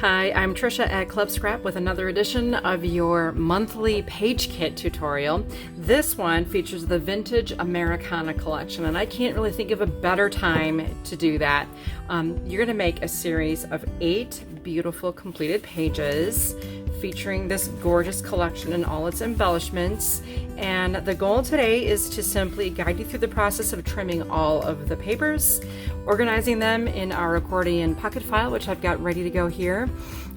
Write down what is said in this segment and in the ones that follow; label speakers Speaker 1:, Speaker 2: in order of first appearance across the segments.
Speaker 1: Hi, I'm Trisha at Club Scrap with another edition of your monthly page kit tutorial. This one features the Vintage Americana collection, and I can't really think of a better time to do that. You're going to make a series of 8 beautiful completed pages featuring this gorgeous collection and all its embellishments. And the goal today is to simply guide you through the process of trimming all of the papers, organizing them in our accordion pocket file, which I've got ready to go here,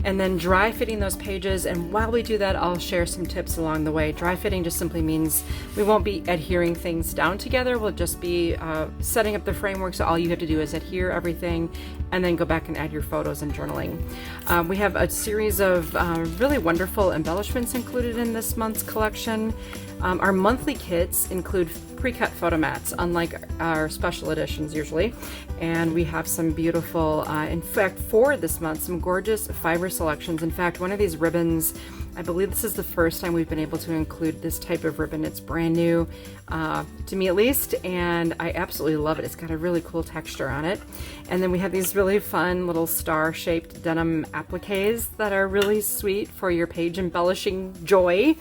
Speaker 1: and then dry fitting those pages. And while we do that, I'll share some tips along the way. Dry fitting just simply means we won't be adhering things down together. We'll just be setting up the framework, so all you have to do is adhere everything and then go back and add your photos and journaling. We have a series of really wonderful embellishments included in this month's collection. Our monthly kits include pre-cut photo mats, unlike our special editions usually. And we have some beautiful, in fact, for this month, some gorgeous fiber selections. In fact, one of these ribbons, I believe this is the first time we've been able to include this type of ribbon. It's brand new, to me at least, and I absolutely love it. It's got a really cool texture on it. And then we have these really fun little star-shaped denim appliques that are really sweet for your page embellishing joy.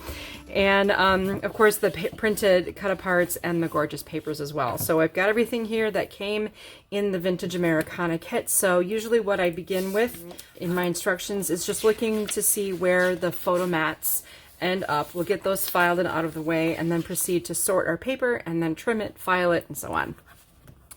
Speaker 1: And of course the printed cut-aparts and the gorgeous papers as well. So I've got everything here that came in the Vintage Americana kit. So usually what I begin with in my instructions is just looking to see where the photo mats end up. We'll get those filed and out of the way and then proceed to sort our paper and then trim it, file it, and so on.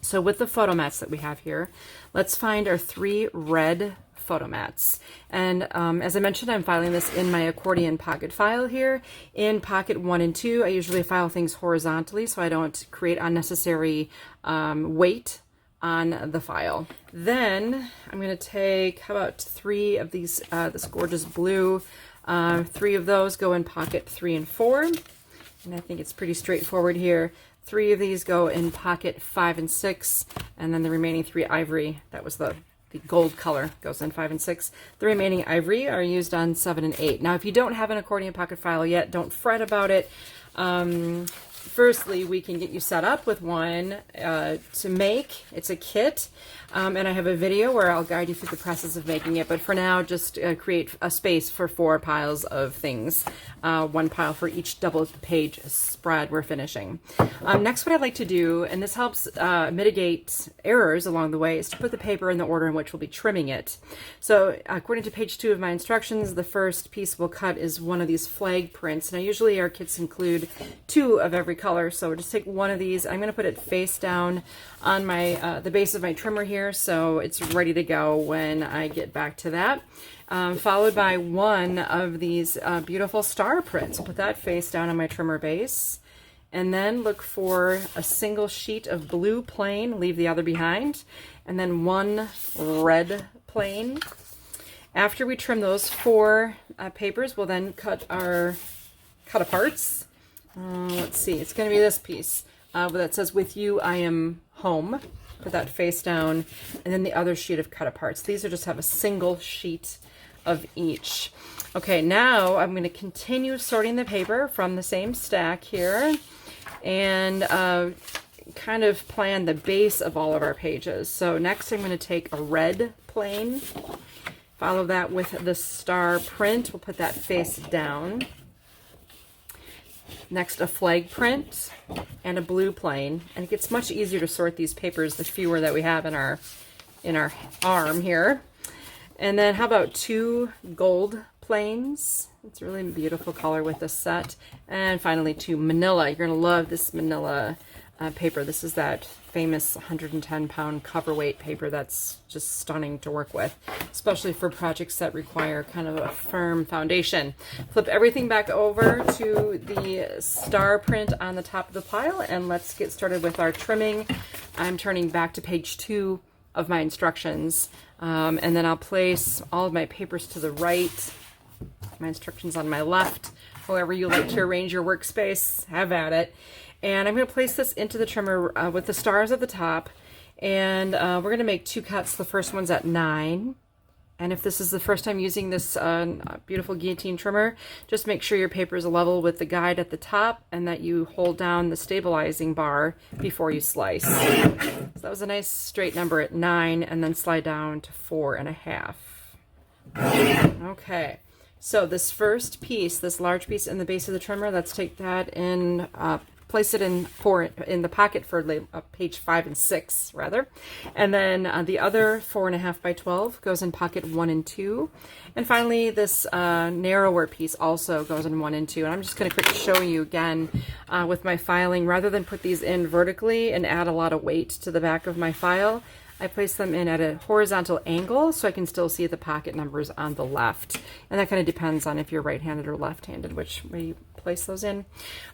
Speaker 1: So with the photo mats that we have here, let's find our 3 red photo mats. And as I mentioned, I'm filing this in my accordion pocket file here. In pocket 1 and 2, I usually file things horizontally so I don't create unnecessary weight on the file. Then I'm going to take, how about 3 of these, this gorgeous blue, 3 of those go in pocket 3 and 4. And I think it's pretty straightforward here. 3 of these go in pocket 5 and 6, and then the remaining 3 ivory, that was the gold color, goes in 5 and 6. The remaining ivory are used on 7 and 8. Now, if you don't have an accordion pocket file yet, don't fret about it. Firstly, we can get you set up with one to make. It's a kit, and I have a video where I'll guide you through the process of making it. But for now, just create a space for 4 piles of things, 1 pile for each double page spread we're finishing. Next, what I'd like to do, and this helps mitigate errors along the way, is to put the paper in the order in which we'll be trimming it. So according to page 2 of my instructions, the first piece we'll cut is one of these flag prints. Now usually our kits include 2 of every color, so we'll just take one of these. I'm going to put it face down on my the base of my trimmer here, so it's ready to go when I get back to that. Followed by one of these beautiful star prints. I'll put that face down on my trimmer base, and then look for a single sheet of blue plain, leave the other behind, and then 1 red plain. After we trim those 4 papers, we'll then cut our cut-aparts. Let's see, it's going to be this piece that says, "With you, I am home." Put that face down, and then the other sheet of cut-aparts. These will just have a single sheet of each. Okay, now I'm going to continue sorting the paper from the same stack here and kind of plan the base of all of our pages. So next I'm going to take a red plain, follow that with the star print. We'll put that face down. Next, a flag print and a blue plain. And it gets much easier to sort these papers the fewer that we have in our arm here. And then how about 2 gold plains? It's a really beautiful color with this set. And finally 2 manila. You're going to love this manila paper. This is that famous 110-pound cover weight paper that's just stunning to work with, especially for projects that require kind of a firm foundation. Flip everything back over to the star print on the top of the pile, and let's get started with our trimming. I'm turning back to page 2 of my instructions, and then I'll place all of my papers to the right, my instructions on my left. However you like to arrange your workspace, have at it. And I'm going to place this into the trimmer with the stars at the top, and we're going to make 2 cuts. The first one's at 9, and if this is the first time using this beautiful guillotine trimmer, just make sure your paper is level with the guide at the top and that you hold down the stabilizing bar before you slice. So that was a nice straight number at 9, and then slide down to 4.5. Okay, so this first piece, this large piece in the base of the trimmer, let's take that and place it in the pocket for page 5 and 6 rather, and then the other 4.5 by 12 goes in pocket 1 and 2, and finally this narrower piece also goes in 1 and 2. And I'm just going to quickly show you again with my filing. Rather than put these in vertically and add a lot of weight to the back of my file, I place them in at a horizontal angle so I can still see the pocket numbers on the left. And that kind of depends on if you're right-handed or left-handed, which way you place those in.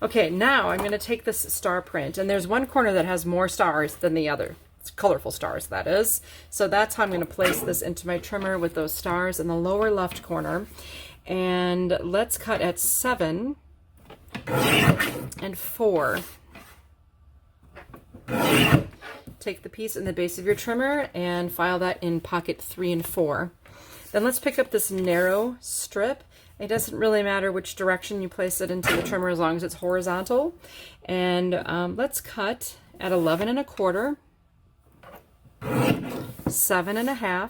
Speaker 1: Okay, now I'm going to take this star print, and there's one corner that has more stars than the other. It's colorful stars, that is. So that's how I'm going to place this into my trimmer, with those stars in the lower left corner. And let's cut at 7 and 4. Take the piece in the base of your trimmer and file that in pocket 3 and 4. Then let's pick up this narrow strip. It doesn't really matter which direction you place it into the trimmer as long as it's horizontal. And let's cut at 11 1/4, 7 1/2,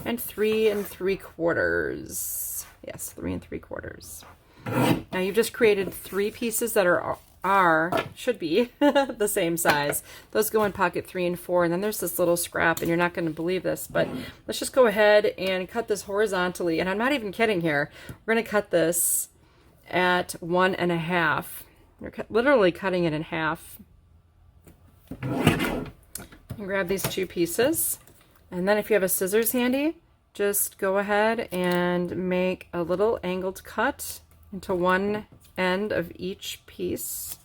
Speaker 1: and 3 3/4. Yes, 3 3/4. Now you've just created 3 pieces that should be the same size. Those go in pocket 3 and 4, and then there's this little scrap, and you're not going to believe this, but let's just go ahead and cut this horizontally. And I'm not even kidding here. We're going to cut this at 1 1/2. You're literally cutting it in half. And grab these 2 pieces, and then if you have a scissors handy, just go ahead and make a little angled cut into one end of each piece.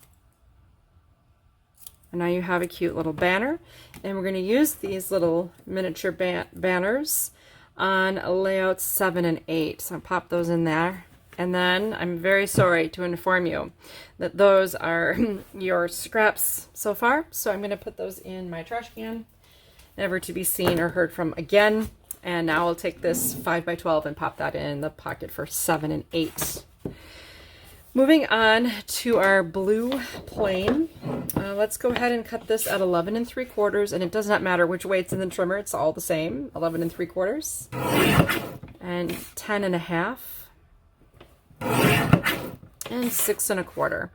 Speaker 1: And now you have a cute little banner, and we're going to use these little miniature banners on layouts 7 and 8. So I'll pop those in there. And then I'm very sorry to inform you that those are your scraps so far. So I'm going to put those in my trash can, never to be seen or heard from again. And now I'll take this 5 by 12 and pop that in the pocket for 7 and 8. Moving on to our blue plane, let's go ahead and cut this at 11 3/4, and it does not matter which way it's in the trimmer, it's all the same. 11 3/4, and 10 1/2, and 6 1/4.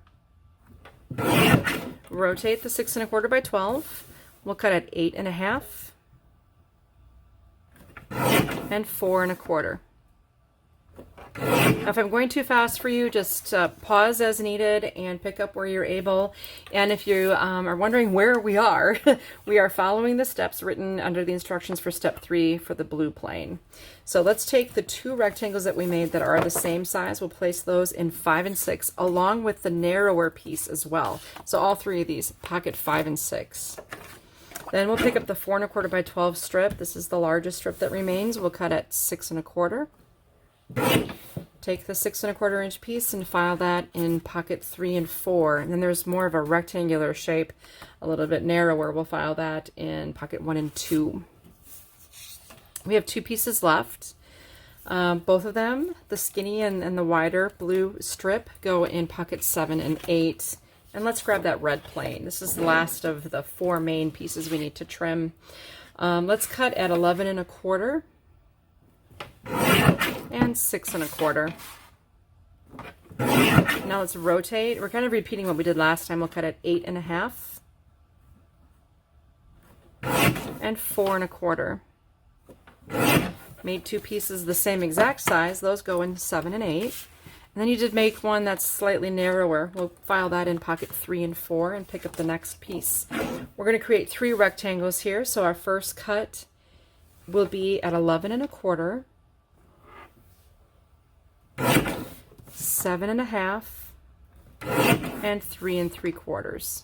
Speaker 1: Rotate the 6 1/4 by 12. We'll cut at 8 1/2, and 4 1/4. Now, if I'm going too fast for you, just pause as needed and pick up where you're able. And if you are wondering where we are, we are following the steps written under the instructions for step 3 for the blue plane. So let's take the 2 rectangles that we made that are the same size. We'll place those in 5 and 6 along with the narrower piece as well. So all 3 of these, pocket 5 and 6. Then we'll pick up the 4 1/4 by 12 strip. This is the largest strip that remains. We'll cut at 6 1/4. Take the 6 1/4 inch piece and file that in pocket 3 and 4. And then there's more of a rectangular shape, a little bit narrower. We'll file that in pocket 1 and 2. We have 2 pieces left. Both of them, the skinny and the wider blue strip, go in pocket 7 and 8. And let's grab that red plane. This is the last of the 4 main pieces we need to trim. Let's cut at 11 1/4. And 6 1/4. Now let's rotate. We're kind of repeating what we did last time. We'll cut at 8 1/2 and 4 1/4. Made 2 pieces the same exact size. Those go in 7 and 8. And then you did make one that's slightly narrower. We'll file that in pocket 3 and 4 and pick up the next piece. We're going to create 3 rectangles here. So our first cut will be at 11 1/4. 7 1/2, and 3 3/4.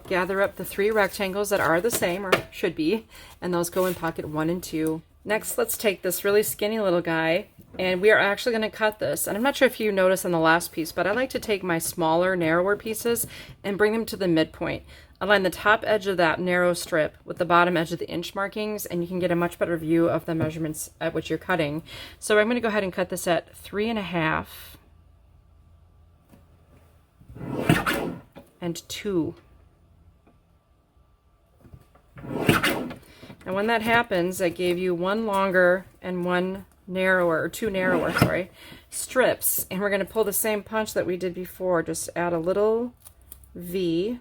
Speaker 1: Gather up the 3 rectangles that are the same, or should be, and those go in pocket 1 and 2. Next, let's take this really skinny little guy, and we are actually going to cut this. And I'm not sure if you noticed on the last piece, but I like to take my smaller, narrower pieces and bring them to the midpoint. Align the top edge of that narrow strip with the bottom edge of the inch markings, and you can get a much better view of the measurements at which you're cutting. So I'm going to go ahead and cut this at 3 1/2 and 2. And when that happens, I gave you one longer and one narrower, or two narrower, sorry, strips. And we're going to pull the same punch that we did before. Just add a little V.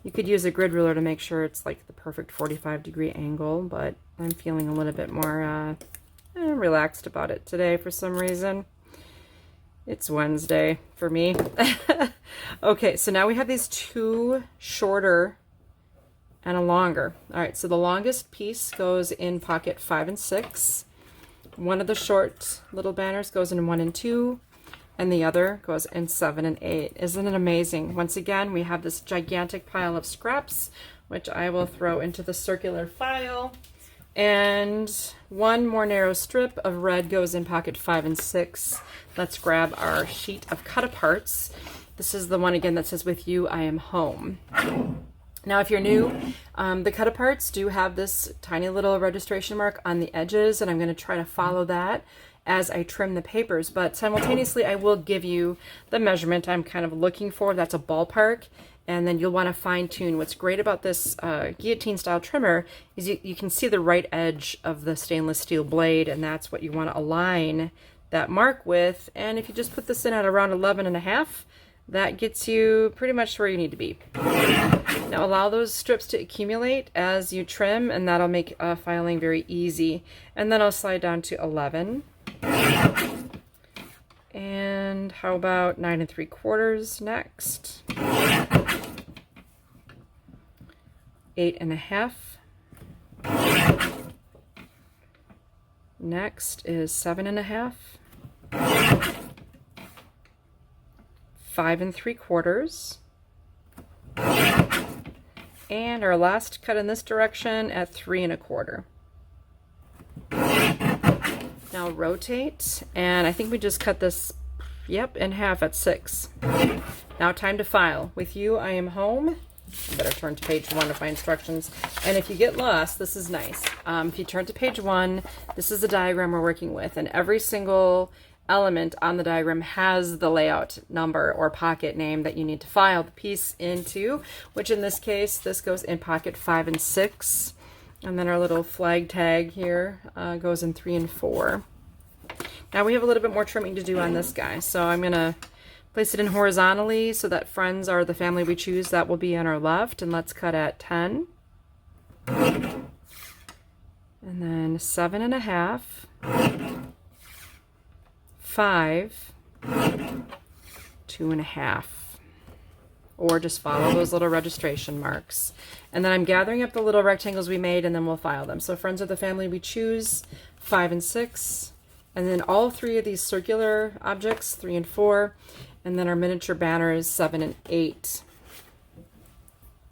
Speaker 1: You could use a grid ruler to make sure it's like the perfect 45-degree angle, but I'm feeling a little bit more relaxed about it today for some reason. It's Wednesday for me. Okay, so now we have these two shorter and a longer. All right, so the longest piece goes in pocket 5 and 6. One of the short little banners goes in 1 and 2, and the other goes in 7 and 8. Isn't it amazing? Once again, we have this gigantic pile of scraps, which I will throw into the circular file. And one more narrow strip of red goes in pocket 5 and 6. Let's grab our sheet of cut-aparts. This is the one again that says, "With you, I am home." Now, if you're new, the cut-aparts do have this tiny little registration mark on the edges, and I'm going to try to follow that as I trim the papers. But simultaneously, I will give you the measurement I'm kind of looking for. That's a ballpark. And then you'll want to fine tune. What's great about this guillotine style trimmer is you can see the right edge of the stainless steel blade, and that's what you want to align that mark with. And if you just put this in at around 11.5, that gets you pretty much where you need to be. Now allow those strips to accumulate as you trim, and that'll make filing very easy. And then I'll slide down to 11. And how about 9 3/4 next? 8.5. Next is 7.5. 5 3/4. And our last cut in this direction at 3 1/4. Now rotate, and I think we just cut this, yep, in half at 6. Now time to file. With you, I am home. Better turn to page 1 of my instructions. And if you get lost, this is nice. If you turn to page 1, this is the diagram we're working with, and every single element on the diagram has the layout number or pocket name that you need to file the piece into, which in this case, this goes in pocket 5 and 6. And then our little flag tag here goes in 3 and 4. Now we have a little bit more trimming to do on this guy, so I'm going to place it in horizontally so that friends are the family we choose. That will be on our left, and let's cut at 10. And then 7.5, 5, 2.5. Or just follow those little registration marks. And then I'm gathering up the little rectangles we made, and then we'll file them. So friends are the family we choose, 5 and 6. And then all 3 of these circular objects, 3 and 4. And then our miniature banner is 7 and 8.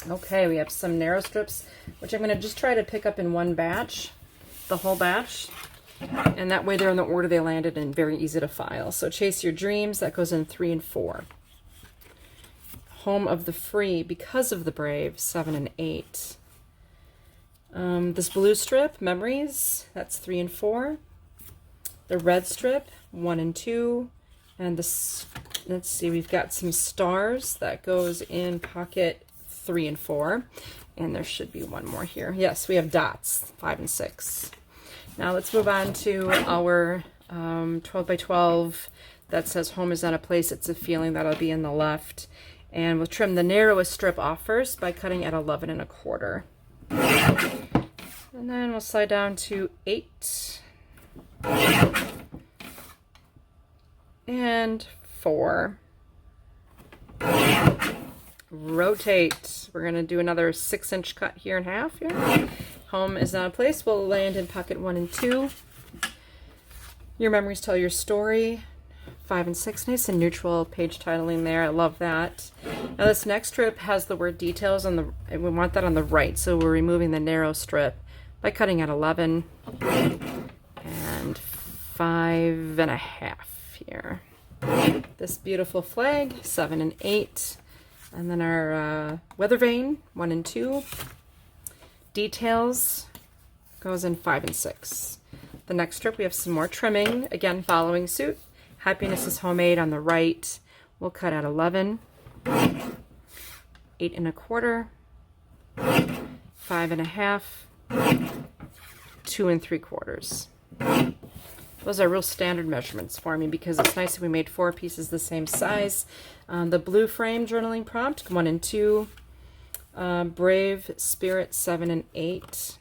Speaker 1: Okay, we have some narrow strips, which I'm going to just try to pick up in one batch, the whole batch. And that way they're in the order they landed and very easy to file. So Chase Your Dreams, that goes in 3 and 4. Home of the Free, Because of the Brave, 7 and 8. This blue strip, Memories, that's 3 and 4. The red strip, 1 and 2. And this, let's see, we've got some stars that goes in pocket 3 and 4. And there should be one more here. Yes, we have dots, 5 and 6. Now let's move on to our 12 by 12 that says Home is not a place, it's a feeling. That'll be in the left. And we'll trim the narrowest strip off first by cutting at 11 1/4. And then we'll slide down to 8. And 4. Rotate. We're going to do another 6-inch cut here in half here. Home is not a place. We'll land in pocket 1 and 2. Your memories tell your story. 5 and 6, nice and neutral page titling there. I love that. Now this next strip has the word details on the, and we want that on the right, so we're removing the narrow strip by cutting at 11 and 5.5 here. This beautiful flag, 7 and 8, and then our weather vane, 1 and 2. Details goes in 5 and 6. The next strip we have some more trimming, again following suit. Happiness is Homemade on the right. We'll cut at 11, 8 1/4, 5.5, 2 3/4. Those are real standard measurements for me because it's nice that we made 4 pieces the same size. The blue frame journaling prompt, 1 and 2. Brave Spirit, 7 and 8.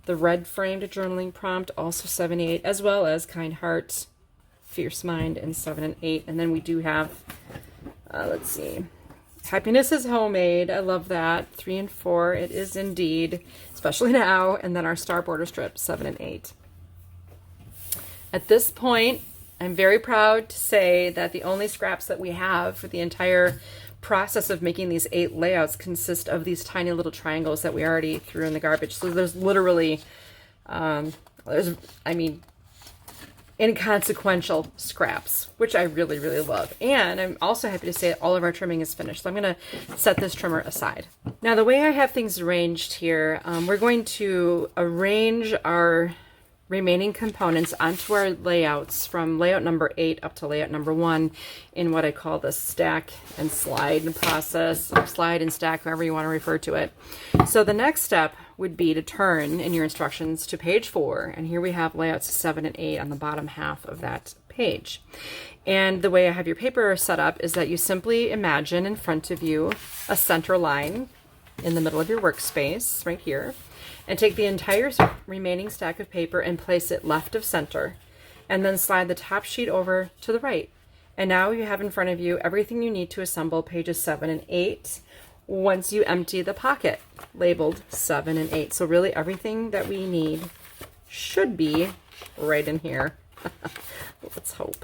Speaker 1: The red framed journaling prompt, also 7 and 8, as well as Kind Heart, Fierce Mind, and 7 and 8. And then we do have, let's see, Happiness is Homemade. I love that. 3 and 4. It is indeed, especially now. And then our star border strip, 7 and 8. At this point, I'm very proud to say that the only scraps that we have for the entire process of making these 8 layouts consist of these tiny little triangles that we already threw in the garbage. So there's literally, inconsequential scraps, which I really, really love. And I'm also happy to say that all of our trimming is finished. So I'm going to set this trimmer aside. Now, the way I have things arranged here, we're going to arrange our remaining components onto our layouts from layout number 8 up to layout number 1 in what I call the stack and slide process, or slide and stack, however you want to refer to it. So the next step would be to turn in your instructions to page 4, and here we have layouts 7 and 8 on the bottom half of that page. And the way I have your paper set up is that you simply imagine in front of you a center line in the middle of your workspace right here, and take the entire remaining stack of paper and place it left of center, and then slide the top sheet over to the right. And now you have in front of you everything you need to assemble pages 7 and 8 once you empty the pocket labeled 7 and 8. So really everything that we need should be right in here. Let's hope.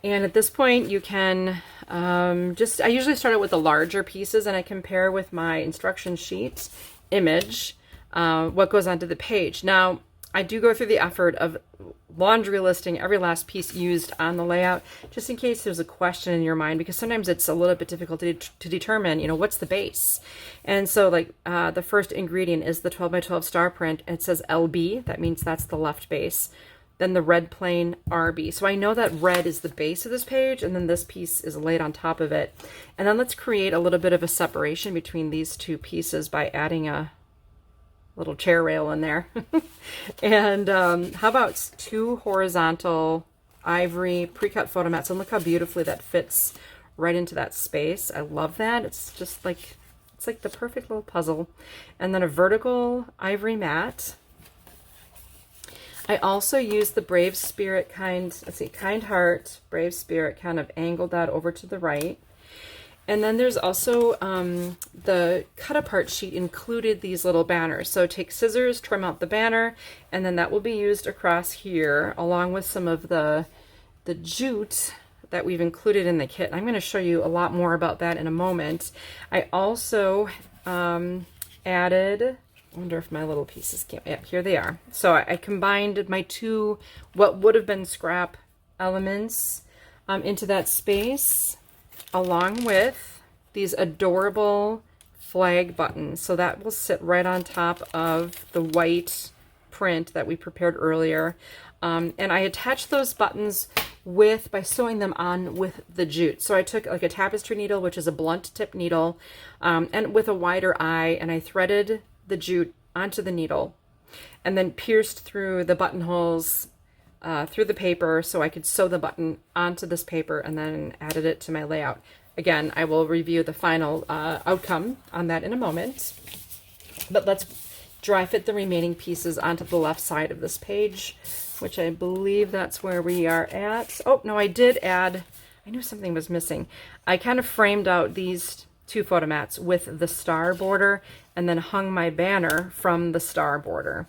Speaker 1: And at this point you can I usually start out with the larger pieces and I compare with my instruction sheet image what goes onto the page. Now, I do go through the effort of laundry listing every last piece used on the layout, just in case there's a question in your mind, because sometimes it's a little bit difficult to determine, what's the base. And so like the first ingredient is the 12 by 12 star print. It says LB, that means that's the left base. Then the red plain RB. So I know that red is the base of this page, and then this piece is laid on top of it. And then let's create a little bit of a separation between these two pieces by adding a little chair rail in there. And how about 2 horizontal ivory pre-cut photo mats? And look how beautifully that fits right into that space. I love that. It's just like, it's like the perfect little puzzle. And then a vertical ivory mat. I also use the Brave Spirit Kind Heart, Brave Spirit, kind of angled that over to the right. And then there's also the cut apart sheet included these little banners. So take scissors, trim out the banner, and then that will be used across here along with some of the jute that we've included in the kit. I'm going to show you a lot more about that in a moment. I also added, I wonder if my little pieces came, yeah, here they are. So I combined my 2, what would have been scrap elements into that space, along with these adorable flag buttons. So that will sit right on top of the white print that we prepared earlier. And I attached those buttons by sewing them on with the jute. So I took like a tapestry needle, which is a blunt tip needle, and with a wider eye, and I threaded the jute onto the needle and then pierced through the buttonholes through the paper so I could sew the button onto this paper, and then added it to my layout. Again, I will review the final outcome on that in a moment, but let's dry fit the remaining pieces onto the left side of this page, which I believe that's where we are at. Oh, no, I did add, I knew something was missing. I kind of framed out these 2 photo mats with the star border and then hung my banner from the star border.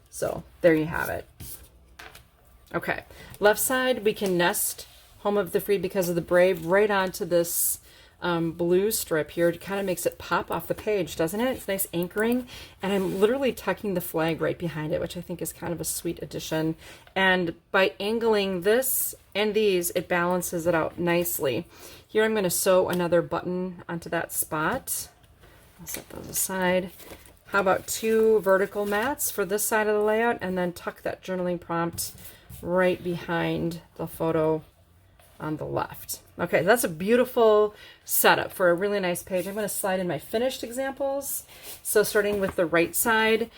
Speaker 1: So there you have it. Okay, left side, we can nest Home of the Free because of the Brave right onto this blue strip here. It kind of makes it pop off the page, doesn't it? It's nice anchoring. And I'm literally tucking the flag right behind it, which I think is kind of a sweet addition. And by angling this and these, it balances it out nicely. Here I'm going to sew another button onto that spot. I'll set those aside. How about 2 vertical mats for this side of the layout, and then tuck that journaling prompt right behind the photo on the left. Okay, that's a beautiful setup for a really nice page. I'm going to slide in my finished examples. So starting with the right side,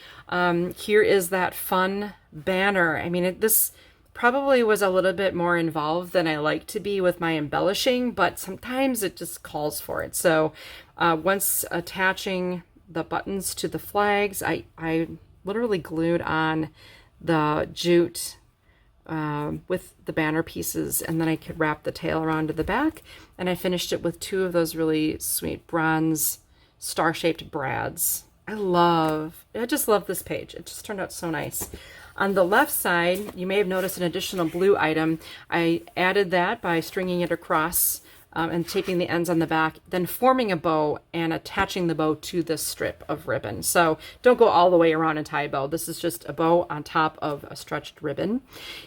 Speaker 1: here is that fun banner. I mean, this probably was a little bit more involved than I like to be with my embellishing, but sometimes it just calls for it. So once attaching the buttons to the flags, I literally glued on the jute with the banner pieces, and then I could wrap the tail around to the back, and I finished it with 2 of those really sweet bronze star-shaped brads. I just love this page. It just turned out so nice. On the left side, you may have noticed an additional blue item. I added that by stringing it across and taping the ends on the back, then forming a bow and attaching the bow to this strip of ribbon. So don't go all the way around and tie a bow. This is just a bow on top of a stretched ribbon.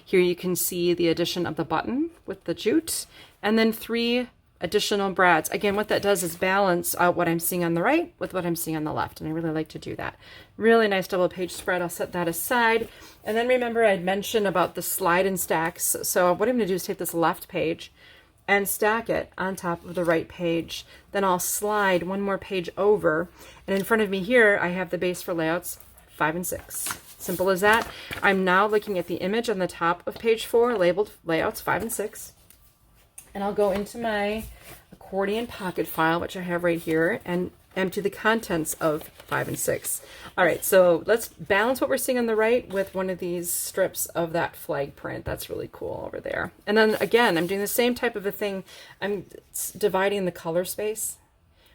Speaker 1: Here you can see the addition of the button with the jute, and then 3 additional brads. Again, what that does is balance out what I'm seeing on the right with what I'm seeing on the left, and I really like to do that. Really nice double page spread. I'll set that aside. And then remember I'd mentioned about the slide and stacks. So what I'm going to do is take this left page and stack it on top of the right page. Then I'll slide 1 more page over, and in front of me here I have the base for layouts 5 and 6. Simple as that. I'm now looking at the image on the top of page 4 labeled layouts 5 and 6, and I'll go into my accordion pocket file, which I have right here, and empty the contents of 5 and 6. All right, so let's balance what we're seeing on the right with one of these strips of that flag print. That's really cool over there. And then again, I'm doing the same type of a thing. I'm dividing the color space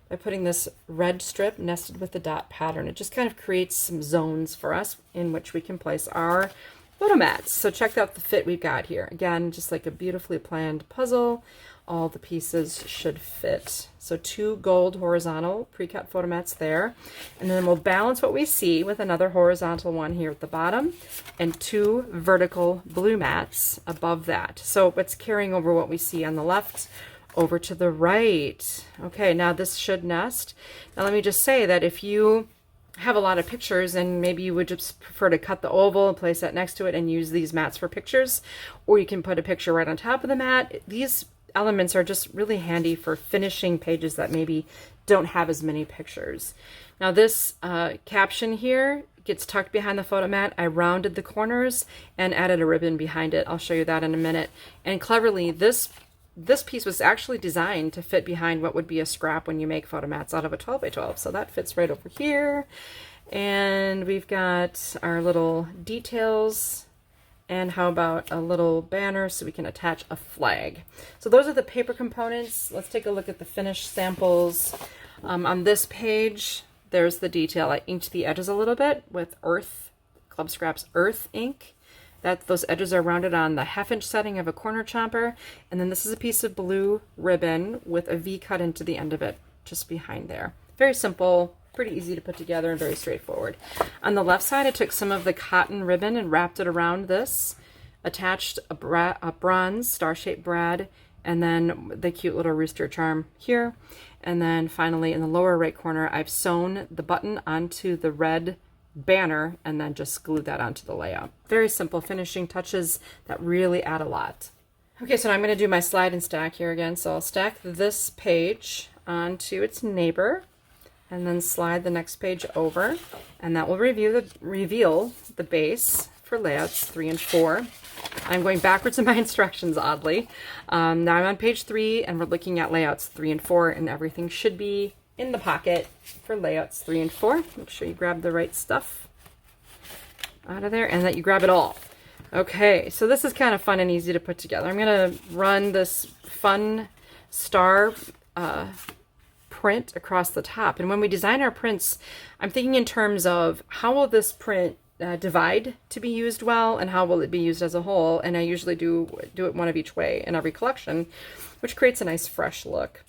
Speaker 1: by putting this red strip nested with the dot pattern. It just kind of creates some zones for us in which we can place our photo mats. So check out the fit we've got here. Again, just like a beautifully planned puzzle. All the pieces should fit. So 2 gold horizontal pre-cut photo mats there. And then we'll balance what we see with another horizontal one here at the bottom and 2 vertical blue mats above that. So it's carrying over what we see on the left over to the right. Okay, now this should nest. Now let me just say that if you have a lot of pictures and maybe you would just prefer to cut the oval and place that next to it and use these mats for pictures, or you can put a picture right on top of the mat. These elements are just really handy for finishing pages that maybe don't have as many pictures. Now this caption here gets tucked behind the photo mat. I rounded the corners and added a ribbon behind it. I'll show you that in a minute. And cleverly, this piece was actually designed to fit behind what would be a scrap when you make photo mats out of a 12 by 12. So that fits right over here. And we've got our little details. And how about a little banner so we can attach a flag. So those are the paper components. Let's take a look at the finished samples. On this page, there's the detail. I inked the edges a little bit with Club Scrap's Earth ink. Those edges are rounded on the 1/2 inch setting of a corner chomper. And then this is a piece of blue ribbon with a V cut into the end of it, just behind there. Very simple. Pretty easy to put together and very straightforward. On the left side, I took some of the cotton ribbon and wrapped it around this, attached a bronze star-shaped brad, and then the cute little rooster charm here. And then finally, in the lower right corner, I've sewn the button onto the red banner and then just glued that onto the layout. Very simple finishing touches that really add a lot. Okay, so now I'm going to do my slide and stack here again. So I'll stack this page onto its neighbor, and then slide the next page over, and that will reveal the base for layouts 3 and 4. I'm going backwards in my instructions, oddly. Now I'm on page 3, and we're looking at layouts 3 and 4, and everything should be in the pocket for layouts 3 and 4. Make sure you grab the right stuff out of there, and that you grab it all. Okay, so this is kind of fun and easy to put together. I'm going to run this fun star print across the top. And when we design our prints, I'm thinking in terms of how will this print divide to be used well, and how will it be used as a whole. And I usually do it one of each way in every collection, which creates a nice fresh look.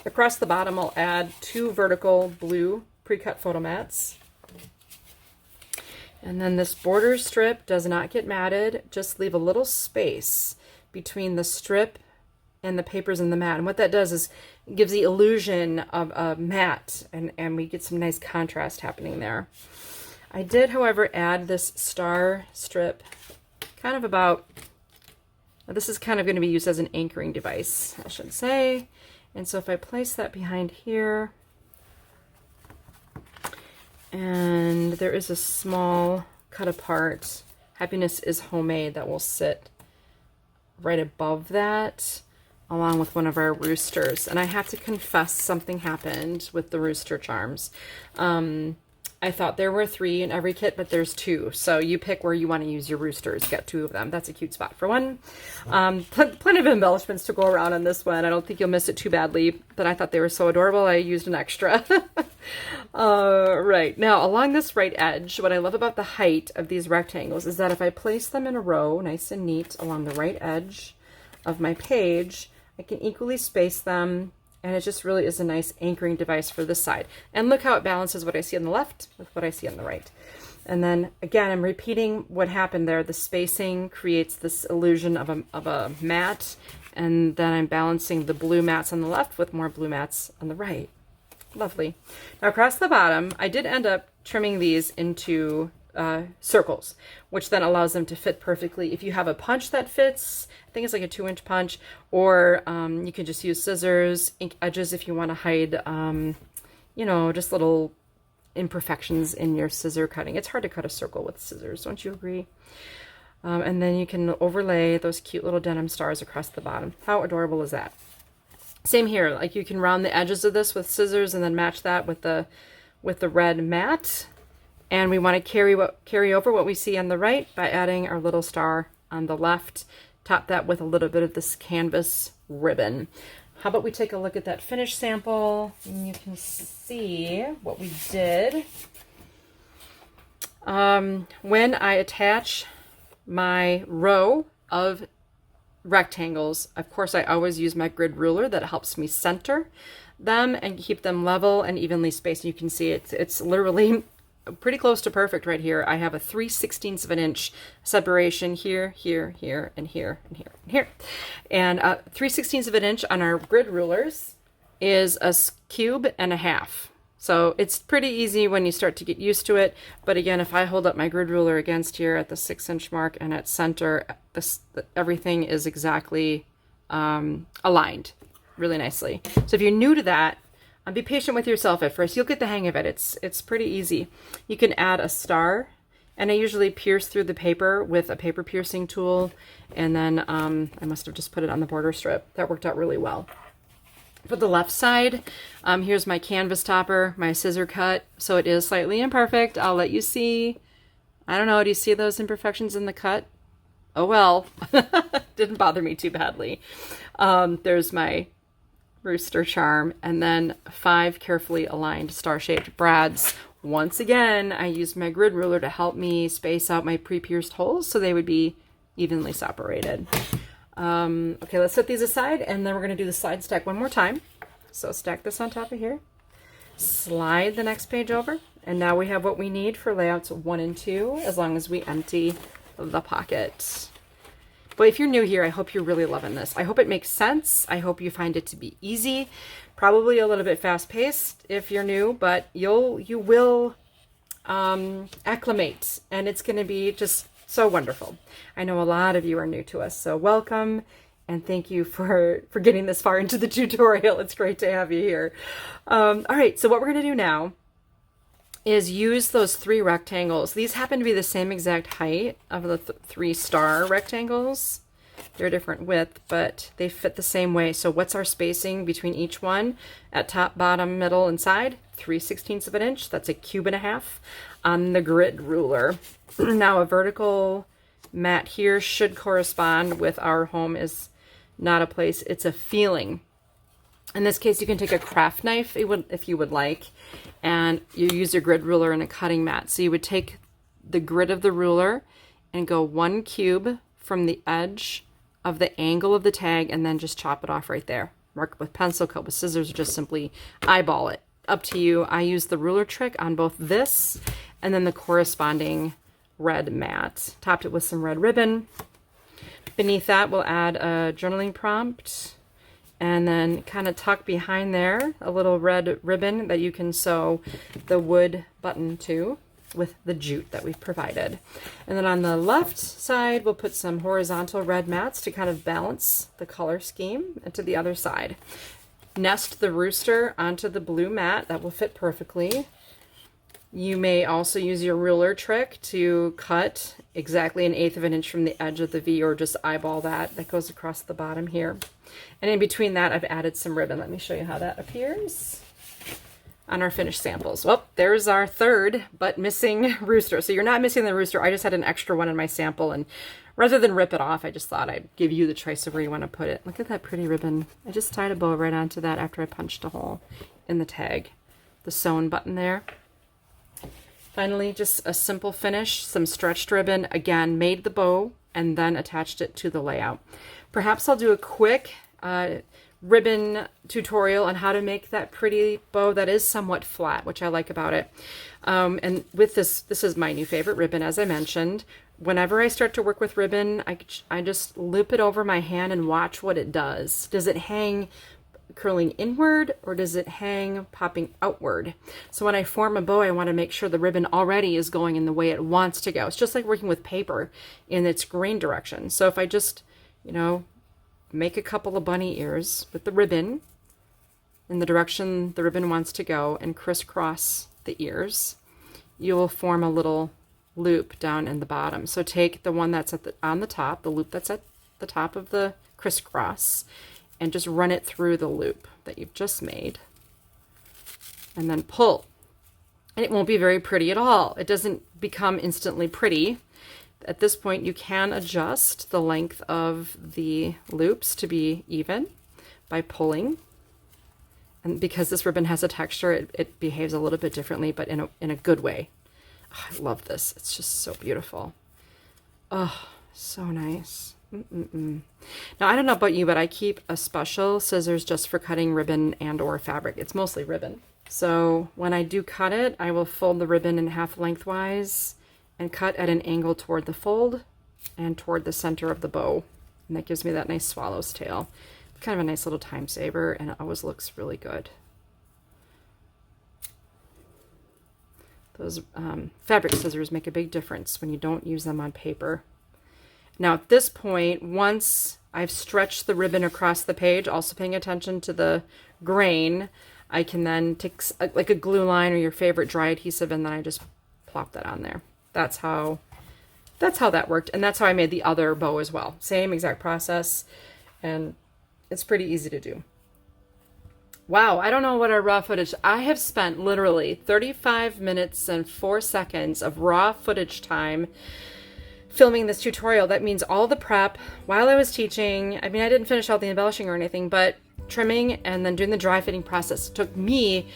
Speaker 1: Across the bottom, I'll add 2 vertical blue pre-cut photo mats. And then this border strip does not get matted, just leave a little space between the strip and the papers in the mat. And what that does is it gives the illusion of a mat, and we get some nice contrast happening there. I did, however, add this star strip kind of about Now, this is kind of going to be used as an anchoring device, I should say. And so if I place that behind here, and there is a small cut apart, Happiness is Homemade, that will sit right above that, along with one of our roosters. And I have to confess, something happened with the rooster charms. I thought there were 3 in every kit, but there's 2. So you pick where you want to use your roosters. Get 2 of them. That's a cute spot for one. Plenty of embellishments to go around on this one. I don't think you'll miss it too badly, but I thought they were so adorable, I used an extra. Right. Now, along this right edge, what I love about the height of these rectangles is that if I place them in a row, nice and neat, along the right edge of my page, I can equally space them. And it just really is a nice anchoring device for this side. And look how it balances what I see on the left with what I see on the right. And then again, I'm repeating what happened there. The spacing creates this illusion of a mat. And then I'm balancing the blue mats on the left with more blue mats on the right. Lovely. Now across the bottom, I did end up trimming these into circles, which then allows them to fit perfectly. If you have a punch that fits, I think it's like a 2-inch punch, or you can just use scissors, ink edges if you want to hide, you know, just little imperfections in your scissor cutting. It's hard to cut a circle with scissors, don't you agree? And then you can overlay those cute little denim stars across the bottom. How adorable is that? Same here, like you can round the edges of this with scissors and then match that with the red mat. And we want to carry over what we see on the right by adding our little star on the left. Top that with a little bit of this canvas ribbon. How about we take a look at that finished sample, and you can see what we did. When I attach my row of rectangles, of course I always use my grid ruler that helps me center them and keep them level and evenly spaced. You can see it's literally pretty close to perfect right here. I have a 3/16 of an inch separation here, here, here, and here, and here, and here. And 3/16 of an inch on our grid rulers is a cube and a half. So it's pretty easy when you start to get used to it. But again, if I hold up my grid ruler against here at the 6-inch mark and at center, everything is exactly aligned really nicely. So if you're new to that, be patient with yourself at first. You'll get the hang of it. It's pretty easy. You can add a star, and I usually pierce through the paper with a paper piercing tool, and then I must have just put it on the border strip. That worked out really well. For the left side, here's my canvas topper, my scissor cut, so it is slightly imperfect. I'll let you see. I don't know, do you see those imperfections in the cut? Oh well, didn't bother me too badly. There's my rooster charm, and then 5 carefully aligned star-shaped brads. Once again, I used my grid ruler to help me space out my pre-pierced holes so they would be evenly separated. Okay, let's set these aside, and then we're going to do the side stack one more time. So stack this on top of here, slide the next page over, and now we have what we need for layouts 1 and 2, as long as we empty the pocket. But if you're new here, I hope you're really loving this. I hope it makes sense. I hope you find it to be easy, probably a little bit fast-paced if you're new, but you will acclimate, and it's going to be just so wonderful. I know a lot of you are new to us, so welcome, and thank you for getting this far into the tutorial. It's great to have you here. All right, so what we're going to do now is use those 3 rectangles. These happen to be the same exact height of the 3 star rectangles. They're a different width, but they fit the same way. So what's our spacing between each one? At top, bottom, middle, and side, 3/16 of an inch. That's a cube and a half on the grid ruler. Now a vertical mat here should correspond with our home is not a place, it's a feeling. In this case, you can take a craft knife if you would like, and you use your grid ruler and a cutting mat. So you would take the grid of the ruler and go 1 cube from the edge of the angle of the tag, and then just chop it off right there. Mark with pencil, cut with scissors, or just simply eyeball it. Up to you. I use the ruler trick on both this and then the corresponding red mat. Topped it with some red ribbon. Beneath that, we'll add a journaling prompt, and then kind of tuck behind there a little red ribbon that you can sew the wood button to. with the jute that we've provided. And then on the left side, we'll put some horizontal red mats to kind of balance the color scheme, and to the other side. Nest the rooster onto the blue mat. That will fit perfectly. You may also use your ruler trick to cut exactly 1/8 of an inch from the edge of the V, or just eyeball that. That goes across the bottom here. And in between that, I've added some ribbon. Let me show you how that appears on our finished samples. Well, there's our third but missing rooster. So you're not missing the rooster. I just had an extra one in my sample, and rather than rip it off, I just thought I'd give you the choice of where you want to put it. Look at that pretty ribbon. I just tied a bow right onto that after I punched a hole in the tag. The sewn button there. Finally, just a simple finish, some stretched ribbon. Again, made the bow and then attached it to the layout. Perhaps I'll do a quick ribbon tutorial on how to make that pretty bow that is somewhat flat, which I like about it. And with this is my new favorite ribbon, as I mentioned. Whenever I start to work with ribbon, I just loop it over my hand and watch what it does. Does it hang curling inward, or does it hang popping outward? So when I form a bow, I want to make sure the ribbon already is going in the way it wants to go. It's just like working with paper in its grain direction. So if I just, make a couple of bunny ears with the ribbon in the direction the ribbon wants to go and crisscross the ears, you will form a little loop down in the bottom. So take the one that's on the top, the loop that's at the top of the crisscross, and just run it through the loop that you've just made, and then pull. And it won't be very pretty at all. It doesn't become instantly pretty. At this point, you can adjust the length of the loops to be even by pulling. And because this ribbon has a texture, it behaves a little bit differently, but in a good way. Oh, I love this. It's just so beautiful. Oh, so nice. Now, I don't know about you, but I keep a special scissors just for cutting ribbon and or fabric. It's mostly ribbon. So when I do cut it, I will fold the ribbon in half lengthwise and cut at an angle toward the fold and toward the center of the bow. And that gives me that nice swallow's tail. Kind of a nice little time saver, and it always looks really good. Those fabric scissors make a big difference when you don't use them on paper. Now at this point, once I've stretched the ribbon across the page, also paying attention to the grain, I can then take like a glue line or your favorite dry adhesive, and then I just plop that on there. That's how that worked, and that's how I made the other bow as well. Same exact process, and it's pretty easy to do. Wow, I don't know what our raw footage. I have spent literally 35 minutes and 4 seconds of raw footage time filming this tutorial. That means all the prep while I was teaching. I mean, I didn't finish all the embellishing or anything, but trimming and then doing the dry fitting process took me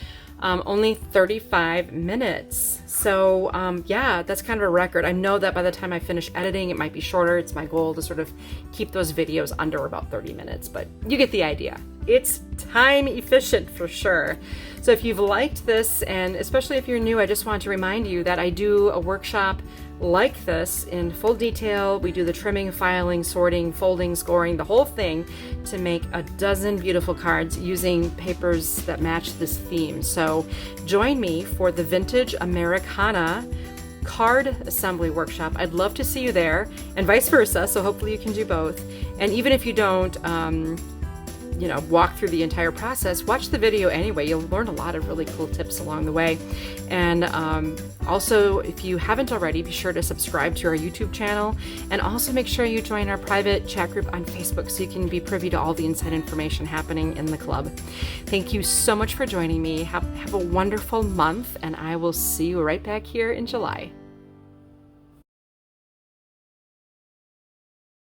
Speaker 1: only 35 minutes. So yeah, that's kind of a record. I know that by the time I finish editing, it might be shorter. It's my goal to sort of keep those videos under about 30 minutes, but you get the idea. It's time efficient for sure. So if you've liked this, and especially if you're new, I just want to remind you that I do a workshop like this in full detail. We do the trimming, filing, sorting, folding, scoring, the whole thing to make a dozen beautiful cards using papers that match this theme. So join me for the Vintage Americana card assembly workshop. I'd love to see you there, and vice versa. So hopefully you can do both. And even if you don't, walk through the entire process, watch the video anyway. You'll learn a lot of really cool tips along the way. And also, if you haven't already, be sure to subscribe to our YouTube channel, and also make sure you join our private chat group on Facebook so you can be privy to all the inside information happening in the club. Thank you so much for joining me. Have a wonderful month, and I will see you right back here in July.